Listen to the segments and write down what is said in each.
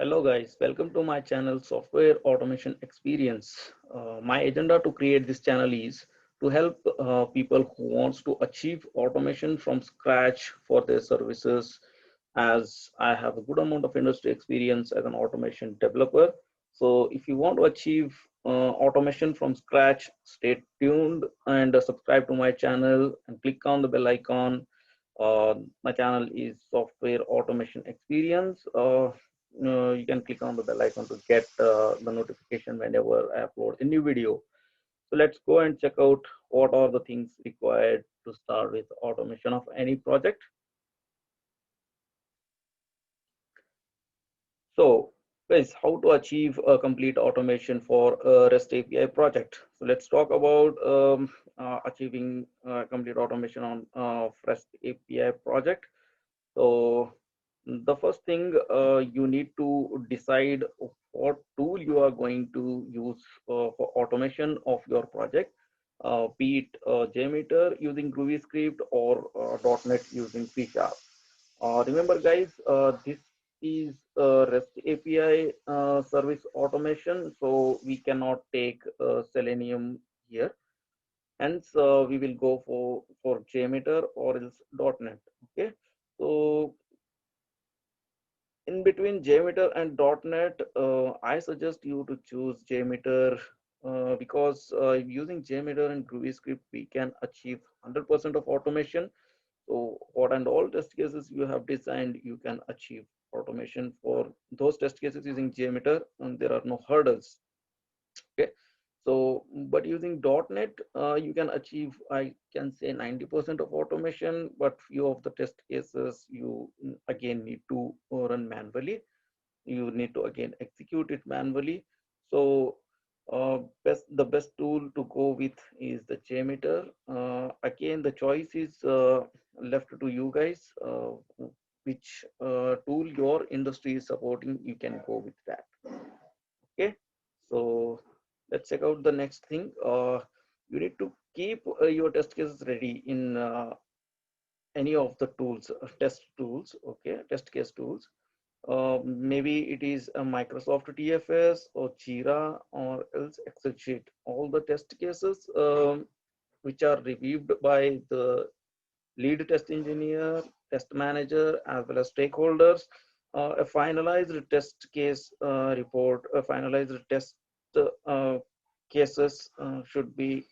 Hello guys, welcome to my channel Software Automation Experience. My agenda to create this channel is to help people who wants to achieve automation from scratch for their services, as I have a good amount of industry experience as an automation developer. So if you want to achieve automation from scratch, stay tuned and subscribe to my channel and click on the bell icon. My channel is Software Automation Experience. You can click on the bell icon to get the notification whenever I upload a new video. So let's go and check out what are the things required to start with automation of any project. So guys, how to achieve a complete automation for a REST API project. So let's talk about achieving complete automation on REST API project. So the first thing, you need to decide what tool you are going to use for automation of your project, be it Jmeter using Groovy script or .NET using C#. Remember guys, this is REST API service automation, so we cannot take Selenium here. Hence, we will go for Jmeter or else .NET. Okay, so in between Jmeter and .NET, I suggest you to choose Jmeter because using Jmeter and Groovy script, we can achieve 100% of automation. So what and all test cases you have designed, you can achieve automation for those test cases using Jmeter, and there are no hurdles. Okay, so but using .NET, you can achieve, I can say, 90% of automation, but few of the test cases you again need to run manually. You need to again execute it manually. So the best tool to go with is the Jmeter. Again, the choice is left to you guys. Which tool your industry is supporting, you can go with that. Okay, so let's check out the next thing. You need to keep your test cases ready in any of the tools, test tools. Okay, test case tools. Maybe it is a Microsoft TFS or Jira or else Excel sheet. All the test cases which are reviewed by the lead test engineer, test manager, as well as stakeholders. A finalized test case report, a finalized test cases should be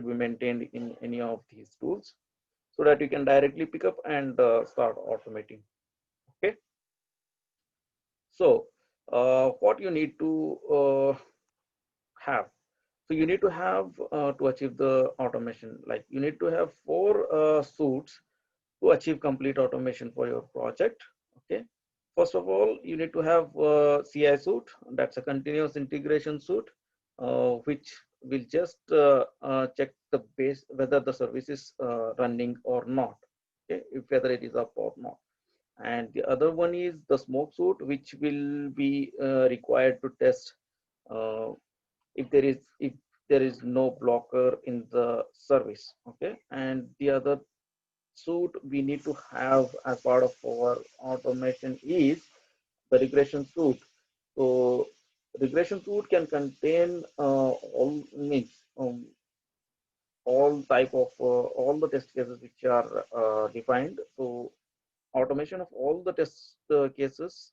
maintained in any of these tools, so that you can directly pick up and start automating. Okay, so what you need to have. So you need to have to achieve the automation, like you need to have four suits to achieve complete automation for your project. Okay, first of all, you need to have CI suit, that's a continuous integration suit, which will just check the base whether the service is running or not. Okay, if whether it is up or not. And the other one is the smoke suit, which will be required to test uh, if there is no blocker in the service. Okay, and the other suit we need to have as part of our automation is the regression suit. So regression suit can contain all type of all the test cases which are defined. So automation of all the test cases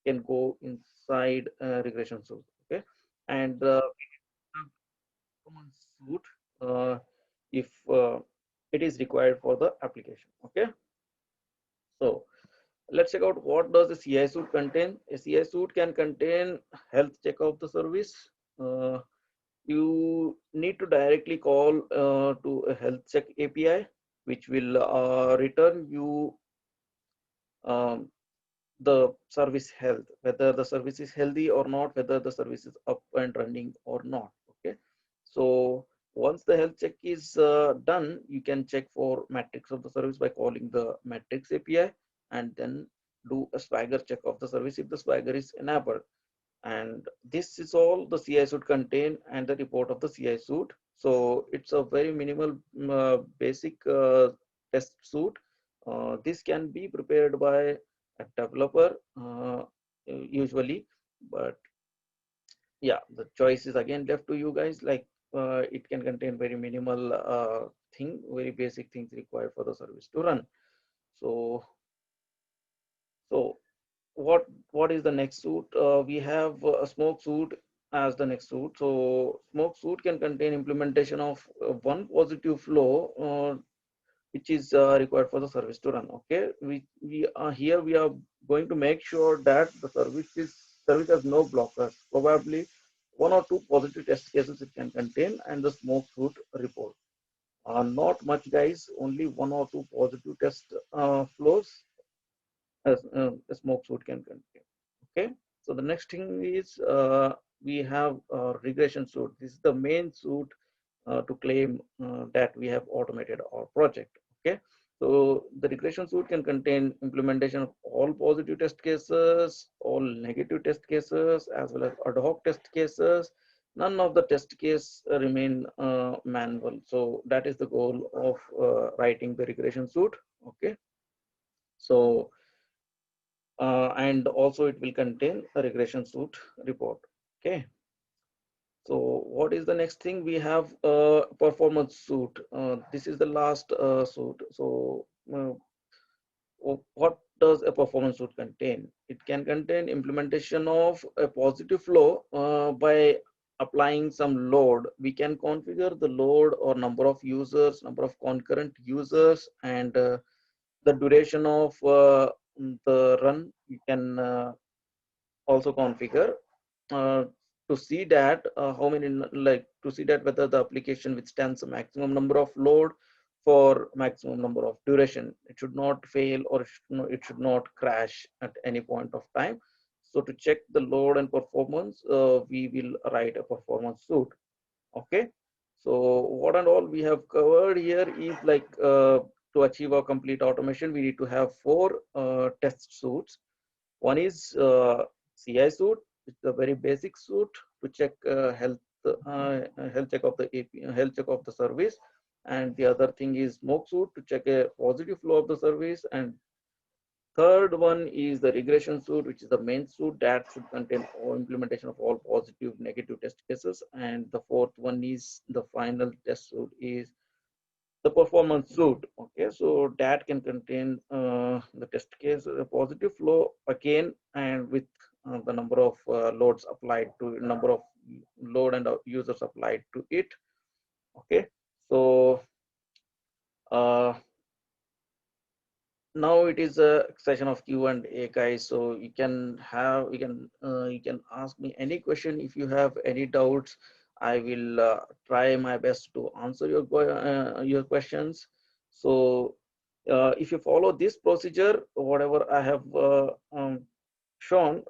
can go inside regression suit. Okay, and common suit if it is required for the application. Okay, so let's check out what does a CI suit contain. A CI suit can contain health check of the service. Uh, you need to directly call to a health check API, which will return you um, the service health, whether the service is healthy or not, whether the service is up and running or not. Okay, so once the health check is done, you can check for metrics of the service by calling the metrics API, and then do a swagger check of the service if the swagger is enabled. And this is all the CI suit contain and the report of the CI suit. So it's a very minimal basic test suit. This can be prepared by a developer usually. But yeah, the choice is again left to you guys. Like it can contain very minimal very basic things required for the service to run. So so what is the next suit? We have a smoke suit as the next suit. So smoke suit can contain implementation of one positive flow which is required for the service to run. Okay, we are here. We are going to make sure that the service has no blockers. Probably one or two positive test cases it can contain, and the smoke suit report. Not much, guys. Only one or two positive test flows as a smoke suit can contain. Okay, so the next thing is we have regression suit. This is the main suit to claim that we have automated our project. Okay, so the regression suite can contain implementation of all positive test cases, all negative test cases, as well as ad hoc test cases. None of the test case remain manual. So that is the goal of writing the regression suite. Okay, so and also it will contain a regression suite report. Okay. So what is the next thing? We have a performance suit. This is the last suit. So what does a performance suit contain? It can contain implementation of a positive flow by applying some load. We can configure the load or number of users, number of concurrent users, and the duration of the run. You can also configure uh, to see that how many like to see that whether the application withstands the maximum number of load for maximum number of duration. It should not fail, or it should not crash at any point of time. So to check the load and performance, we will write a performance suit. Okay, so what and all we have covered here is like to achieve a complete automation, we need to have four test suits. One is CI suit, which is a very basic suit to check health check of the API, health check of the service, and the other thing is smoke suit to check a positive flow of the service, and third one is the regression suit, which is the main suit that should contain all implementation of all positive, negative test cases, and the fourth one is the final test suit is the performance suit. Okay, so that can contain the test case a positive flow again, and with the number of loads applied to number of load and users applied to it. Okay, so uh, now it is a session of Q&A, guys. So you can ask me any question if you have any doubts. I will try my best to answer your questions. So if you follow this procedure, whatever I have shown,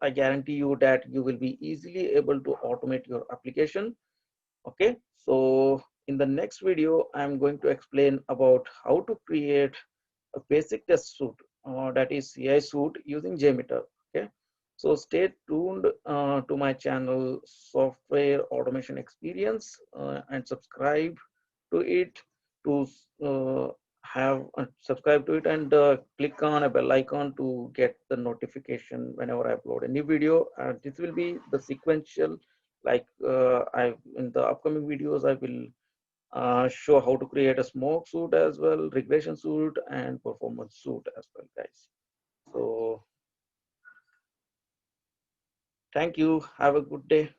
I guarantee you that you will be easily able to automate your application. Okay, so in the next video, I'm going to explain about how to create a basic test suite, that is CI suite using Jmeter. Okay, so stay tuned to my channel Software Automation Experience and subscribe to it to subscribe to it, and click on a bell icon to get the notification whenever I upload a new video. This will be the sequential, like I in the upcoming videos I will show how to create a smoke suit as well, regression suit, and performance suit as well, guys. So thank you. Have a good day.